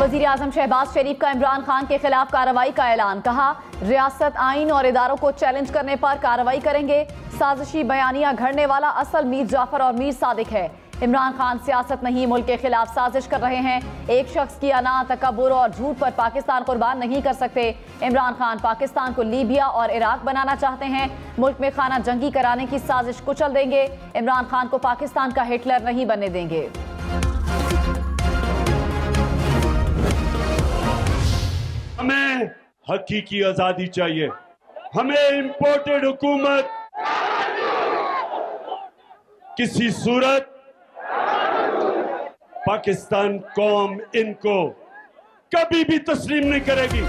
वज़ीर आज़म शहबाज शरीफ का इमरान खान के खिलाफ कार्रवाई का ऐलान। कहा, रियासत आइन और इदारों को चैलेंज करने पर कार्रवाई करेंगे। साजिशी बयानियां घड़ने वाला असल मीर जाफर और मीर सादिक है। इमरान खान सियासत नहीं, मुल्क के खिलाफ साजिश कर रहे हैं। एक शख्स की अना, तकब्बुर और झूठ पर पाकिस्तान कुर्बान नहीं कर सकते। इमरान खान पाकिस्तान को लीबिया और इराक बनाना चाहते हैं। मुल्क में खाना जंगी कराने की साजिश कुचल देंगे। इमरान खान को पाकिस्तान का हिटलर नहीं बनने देंगे। हमें हकीकी आजादी चाहिए। हमें इंपोर्टेड हुकूमत किसी सूरत पाकिस्तान कौम इनको कभी भी तस्लीम नहीं करेगी।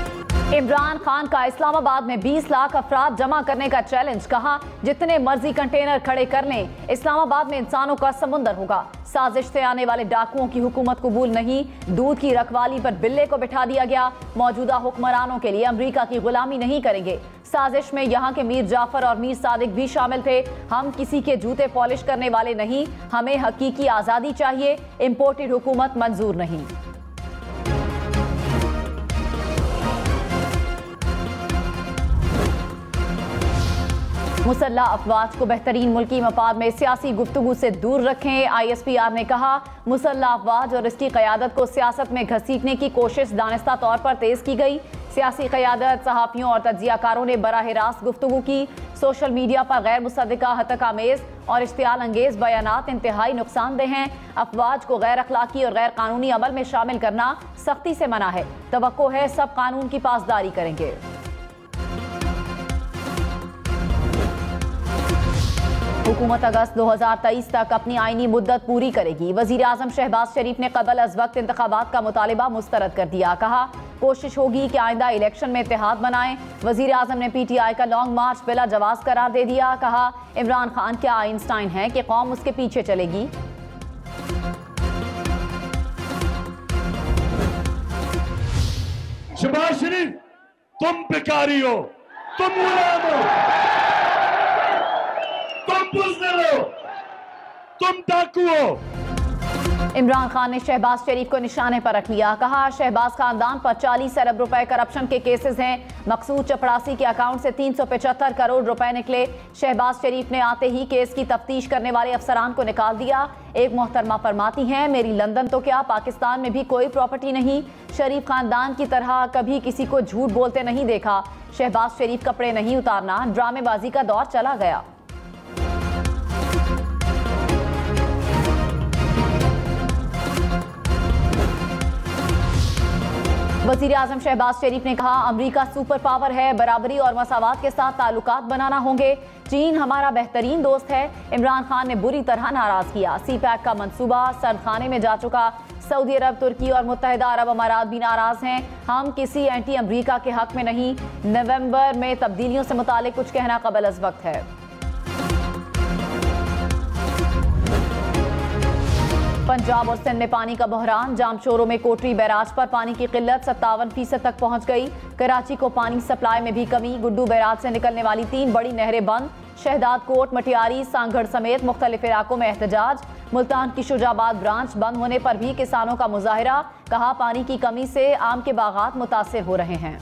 इमरान खान का इस्लामाबाद में 20 लाख अफराद जमा करने का चैलेंज। कहा, जितने मर्जी कंटेनर खड़े कर लें, इस्लामाबाद में इंसानों का समुंदर होगा। साजिश से आने वाले डाकुओं की हुकूमत कबूल नहीं। दूध की रखवाली पर बिल्ले को बिठा दिया गया। मौजूदा हुक्मरानों के लिए अमरीका की गुलामी नहीं करेंगे। साजिश में यहाँ के मीर जाफर और मीर सादिक भी शामिल थे। हम किसी के जूते पॉलिश करने वाले नहीं। हमें हकीकी आज़ादी चाहिए। इम्पोर्टेड हुकूमत मंजूर नहीं। मुसल्ला अफवाज को बेहतरीन मुल्की मफाद में सियासी गुफ्तगू से दूर रखें। ISPR ने कहा, मुसल्ला अफवाज और इसकी क़यादत को सियासत में घसीटने की कोशिश दानिस्ता तौर पर तेज़ की गई। सियासी क़यादत, सहाफ़ियों और तज्ज़ियाकारों ने बराह रास्त गुफ्तगू की। सोशल मीडिया पर गैर मुसद्दिका, हतक-आमेज़ और इश्तियाल अंगेज़ बयानात इंतहाई नुकसानदेह हैं। अफवाज को गैर अखलाकी और गैर कानूनी अमल में शामिल करना सख्ती से मना है। तवक्को है सब कानून की पासदारी करेंगे। हुकूमत अगस्त 2023 तक अपनी आईनी मुद्दत पूरी करेगी। वज़ीर आज़म शहबाज शरीफ ने कबल अज़ वक्त इंतखाबात का मुतालिबा मुस्तरद कर दिया। कहा, कोशिश होगी कि आइंदा इलेक्शन में इत्तेहाद बनाएं। वज़ीर आज़म ने PTI का लॉन्ग मार्च बिला जवाज़ करार दे दिया। कहा, इमरान खान क्या आइंस्टाइन है कि कौम उसके पीछे चलेगी। शहबाज शरीफ, तुम भिखारी हो, तुम गुलाम हो, तुम बुज़दिल हो, तुम डाकू हो। इमरान खान ने शहबाज शरीफ को निशाने पर रख लिया। कहा, शहबाज खानदान पर 40 अरब रुपए करप्शन के केसेस हैं। मकसूद चपड़ासी के अकाउंट से 375 करोड़ रुपए निकले। शहबाज शरीफ ने आते ही केस की तफ्तीश करने वाले अफसरान को निकाल दिया। एक मोहतरमा फरमाती हैं, मेरी लंदन तो क्या पाकिस्तान में भी कोई प्रॉपर्टी नहीं। शरीफ खानदान की तरह कभी किसी को झूठ बोलते नहीं देखा। शहबाज शरीफ कपड़े नहीं उतारना, ड्रामेबाजी का दौर चला गया। वज़ीर आज़म शहबाज शरीफ ने कहा, अमरीका सुपर पावर है, बराबरी और मसावात के साथ ताल्लुकात बनाना होंगे। चीन हमारा बेहतरीन दोस्त है। इमरान खान ने बुरी तरह नाराज किया। CPAC का मंसूबा सर्दखाने में जा चुका। सऊदी अरब, तुर्की और मुत्तहिदा अरब अमारात भी नाराज हैं। हम किसी एंटी अमरीका के हक में नहीं। नवंबर में तब्दीलियों से मुतालिक कुछ कहना कबल अज़ वक्त है। पंजाब और सिंध में पानी का बहरान। जामशोरों में कोटरी बैराज पर पानी की किल्लत 57% तक पहुंच गई। कराची को पानी सप्लाई में भी कमी। गुड्डू बैराज से निकलने वाली 3 बड़ी नहरें बंद। शहदाद कोट, मटियारी, सांगढ़ समेत मुख्तलिफ इलाकों में एहतजाज। मुल्तान की शुजाबाद ब्रांच बंद होने पर भी किसानों का मुजाहरा। कहा, पानी की कमी से आम के बागात मुतासिर हो रहे हैं।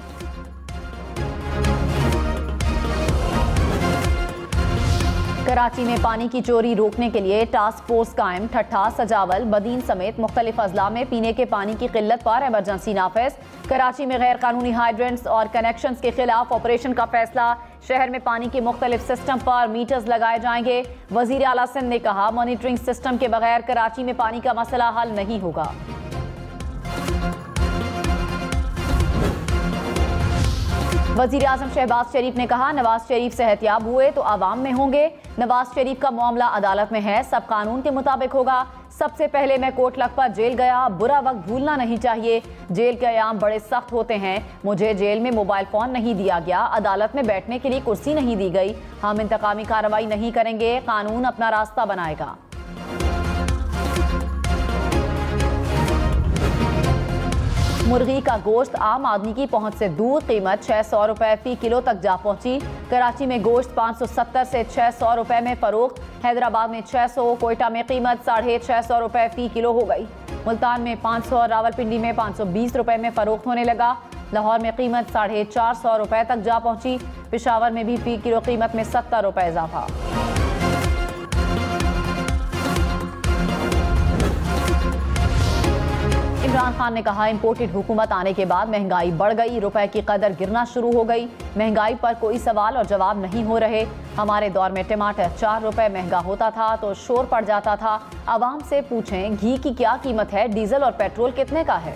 कराची में पानी की चोरी रोकने के लिए टास्क फोर्स कायम। ठट्ठा, सजावल, बदीन समेत मुख्तलिफ अजला में पीने के पानी की किल्लत पर इमरजेंसी नाफिज। कराची में गैर कानूनी हाइड्रेंट्स और कनेक्शंस के खिलाफ ऑपरेशन का फैसला। शहर में पानी के मुख्तलिफ सिस्टम पर मीटर्स लगाए जाएंगे। वजीर आला सिंध ने कहा, मॉनिटरिंग सिस्टम के बगैर कराची में पानी का मसला हल नहीं होगा। वज़ीर आज़म शहबाज शरीफ ने कहा, नवाज शरीफ सेहतयाब हुए तो आवाम में होंगे। नवाज शरीफ का मामला अदालत में है, सब कानून के मुताबिक होगा। सबसे पहले मैं कोट लखपत जेल गया, बुरा वक्त भूलना नहीं चाहिए। जेल के अयाम बड़े सख्त होते हैं। मुझे जेल में मोबाइल फ़ोन नहीं दिया गया, अदालत में बैठने के लिए कुर्सी नहीं दी गई। हम इंतकामी कार्रवाई नहीं करेंगे, कानून अपना रास्ता बनाएगा। मुर्गी का गोश्त आम आदमी की पहुंच से दूर, कीमत 600 रुपए फी किलो तक जा पहुंची। कराची में गोश्त 570 से 600 रुपए में फरोख्त, हैदराबाद में 600, कोयटा में कीमत 650 रुपए फी किलो हो गई। मुल्तान में 500 और रावलपिंडी में 520 रुपए में फरोख्त होने लगा। लाहौर में कीमत 450 रुपए तक जा पहुंची। पेशावर में भी फी किलो कीमत में 70 रुपए इजाफा। इमरान खान ने कहा, इंपोर्टेड हुकूमत आने के बाद महंगाई बढ़ गई, रुपए की कदर गिरना शुरू हो गई। महंगाई पर कोई सवाल और जवाब नहीं हो रहे। हमारे दौर में टमाटर 4 रुपए महंगा होता था तो शोर पड़ जाता था। आवाम से पूछें घी की क्या कीमत है, डीजल और पेट्रोल कितने का है।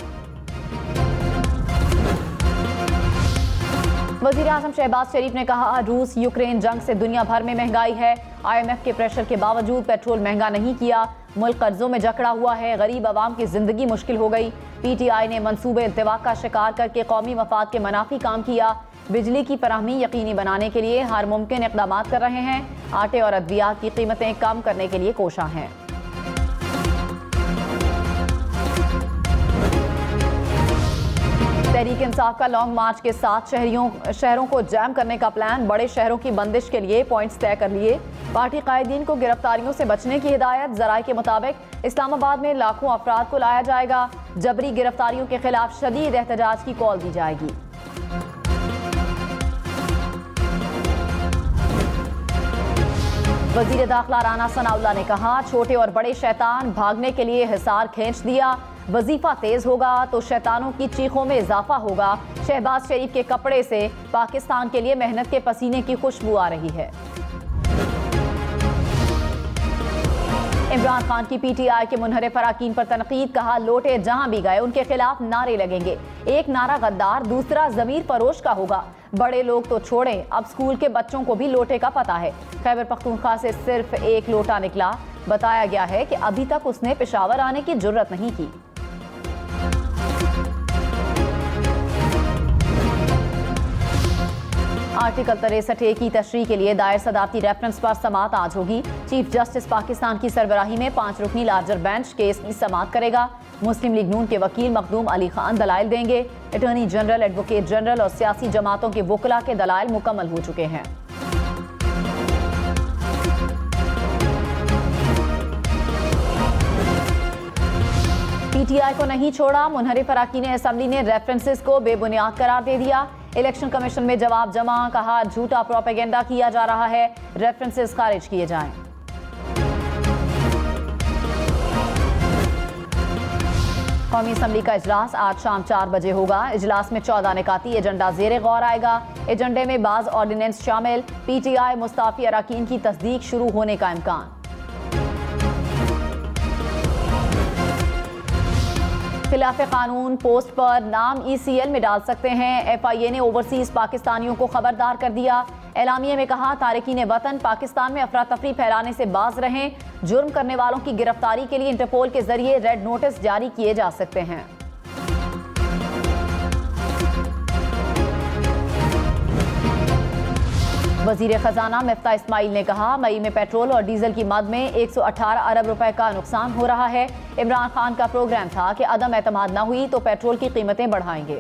वजीर आज़म शहबाज शरीफ ने कहा, रूस यूक्रेन जंग से दुनिया भर में महंगाई है। IMF के प्रेशर के बावजूद पेट्रोल महंगा नहीं किया। मुल्क कर्जों में जकड़ा हुआ है, गरीब आवाम की जिंदगी मुश्किल हो गई। PTI ने मंसूबे इल्तिवाक का शिकार करके कौमी मफाद के मुनाफी काम किया। बिजली की फराहमी यकीनी बनाने के लिए हर मुमकिन इक़दामात कर रहे हैं। आटे और अद्वियात की कीमतें कम करने के लिए कोशां हैं। तहरीक इंसाफ का लॉन्ग मार्च के साथ शहरों को जैम करने का प्लान। बड़े शहरों की बंदिश के लिए पॉइंट्स तय कर लिए। पार्टी कायदीन को गिरफ्तारियों से बचने की हिदायत। जराये के मुताबिक इस्लामाबाद में लाखों अफराद को लाया जाएगा। जबरी गिरफ्तारियों के खिलाफ शदीद एहतजाज की कॉल दी जाएगी। वजीर दाखिला राना सनाउल्लाह ने कहा, छोटे और बड़े शैतान भागने के लिए हिसार खींच दिया। वजीफा तेज होगा तो शैतानों की चीखों में इजाफा होगा। शहबाज शरीफ के कपड़े से पाकिस्तान के लिए मेहनत के पसीने की खुशबू आ रही है। इमरान खान की PTI के मुनहरिफ अराकीन पर तनकीद। कहा, लोटे जहां भी गए उनके खिलाफ नारे लगेंगे। एक नारा गद्दार, दूसरा जमीर फरोश का होगा। बड़े लोग तो छोड़ें, अब स्कूल के बच्चों को भी लोटे का पता है। खैबर पख्तूनख्वा से सिर्फ एक लोटा निकला। बताया गया है कि अभी तक उसने पेशावर आने की जुर्रत नहीं की। आर्टिकल 63A की तशरीह के लिए दायर सदारती रेफरेंस पर समाअत आज होगी। चीफ जस्टिस पाकिस्तान की सरबराही में 5 रुकनी लार्जर बेंच केस की समाअत करेगा। मुस्लिम लीग नून के वकील मखदूम अली खान दलाइल देंगे। अटॉर्नी जनरल, एडवोकेट जनरल और सियासी जमातों के वकला के दलाइल मुकम्मल हो चुके हैं। PTI को नहीं छोड़ा। मुनहरिफ अराकीन असेंबली ने रेफरेंसेस को बेबुनियाद करार दे दिया। इलेक्शन कमीशन में जवाब जमा। कहा, झूठा प्रोपेगेंडा किया जा रहा है, रेफरेंसेस खारिज किए जाएं। कौमी असेंबली का इजलास आज शाम 4 बजे होगा। इजलास में 14 निकाती एजेंडा ज़ेरे गौर आएगा। एजेंडे में बाज़ ऑर्डिनेंस शामिल। PTI मुस्ताफी अराकीन की तस्दीक शुरू होने का इम्कान। खिलाफ कानून पोस्ट पर नाम ECL में डाल सकते हैं। FIA ने ओवरसीज पाकिस्तानियों को खबरदार कर दिया। एलामिया में कहा, तारिकीन वतन पाकिस्तान में अफरा तफरी फैलाने से बाज रहें। जुर्म करने वालों की गिरफ्तारी के लिए इंटरपोल के जरिए रेड नोटिस जारी किए जा सकते हैं। वजीर खजाना मिफ्ता इस्माइल ने कहा, मई में पेट्रोल और डीजल की मद में 118 अरब रुपए का नुकसान हो रहा है। इमरान खान का प्रोग्राम था कि अदम एतमाद न हुई तो पेट्रोल की कीमतें बढ़ाएंगे।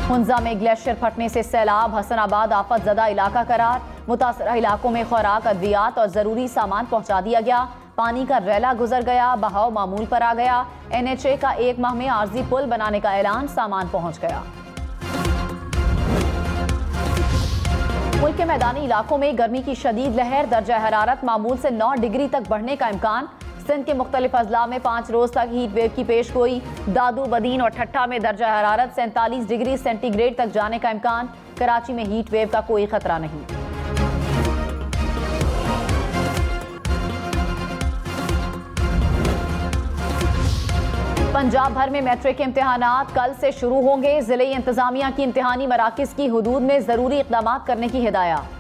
हुंजा में ग्लेशियर फटने से सैलाब। हसनाबाद आफत ज़दा इलाका करार। मुतासरा इलाकों में खुराक, अद्वियात और जरूरी सामान पहुंचा दिया गया। पानी का रैला गुजर गया। बहाव मामूल पर आ गया। NHA का 1 माह में आर्जी पुल बनाने का ऐलान। सामान पहुंच गया। मुल्क के मैदानी इलाकों में गर्मी की शदीद लहर। दर्जा हरारत मामूल से 9 डिग्री तक बढ़ने का इम्कान। सिंध के मुख्तलिफ अजला में 5 रोज तक हीट वेव की पेश गोई। दादू, बदीन और ठट्ठा में दर्जा हरारत 47 डिग्री सेंटीग्रेड तक जाने का इम्कान। कराची में हीट वेव का कोई खतरा नहीं। पंजाब भर में मैट्रिक इम्तिहानात कल से शुरू होंगे। जिले इंतजामिया की इम्तिहानी मराकिज की हुदूद में जरूरी इक़दामात करने की हिदायत।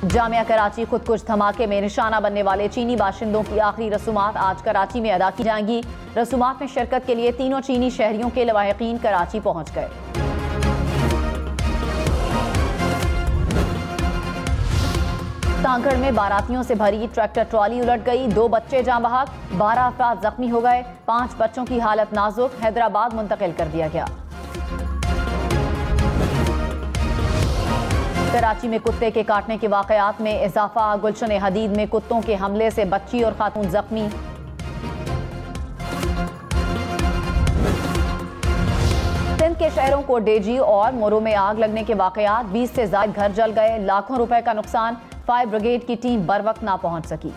जामिया कराची खुदकुश धमाके में निशाना बनने वाले चीनी बाशिंदों की आखिरी रसूमात आज कराची में अदा की जाएंगी। रसूमात में शिरकत के लिए तीनों चीनी शहरियों के लवाहिकीन कराची पहुंच गए। कांगड़ में बारातियों से भरी ट्रैक्टर ट्रॉली उलट गई, 2 बच्चे जाँ बहक, 12 अफराद जख्मी हो गए, 5 बच्चों की हालत नाजुक, हैदराबाद मुंतकिल कर दिया गया। कराची में कुत्ते के काटने के वाकयात में इजाफा, गुलशन हदीद में कुत्तों के हमले से बच्ची और खातून जख्मी। सिंध के शहरों को डेजी और मोरू में आग लगने के वाकयात, 20 से ज्यादा घर जल गए, लाखों रुपए का नुकसान, फायर ब्रिगेड की टीम बर वक्त ना पहुंच सकी।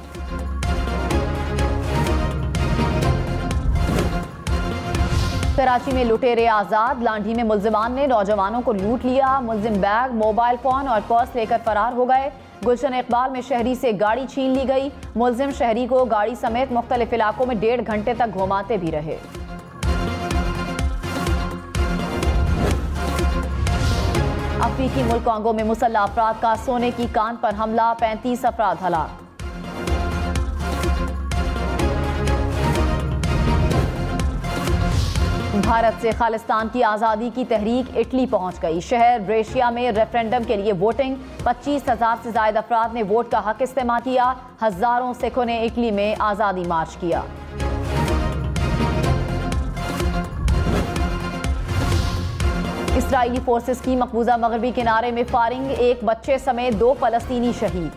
कराची में लुटेरे आजाद, लांढी में मुल्जिमान ने नौजवानों को लूट लिया, मुल्जिम बैग, मोबाइल फोन और पर्स लेकर फरार हो गए। गुलशन इकबाल में शहरी से गाड़ी छीन ली गई, मुल्जिम शहरी को गाड़ी समेत मुख्तलिफ इलाकों में 1.5 घंटे तक घुमाते भी रहे। अफ्रीकी मुल्क कांगो में मुसल्लह अफराद का सोने की कान पर हमला, 35 अफराद हलाक। भारत से खालिस्तान की आज़ादी की तहरीक इटली पहुंच गई। शहर ब्रेशिया में रेफरेंडम के लिए वोटिंग, 25,000 से ज्यादा अफराद ने वोट का हक इस्तेमाल किया। हजारों सिखों ने इटली में आज़ादी मार्च किया। इस्राईली फोर्सेस की मकबूजा मगरबी किनारे में फायरिंग, 1 बच्चे समेत 2 फलस्तीनी शहीद।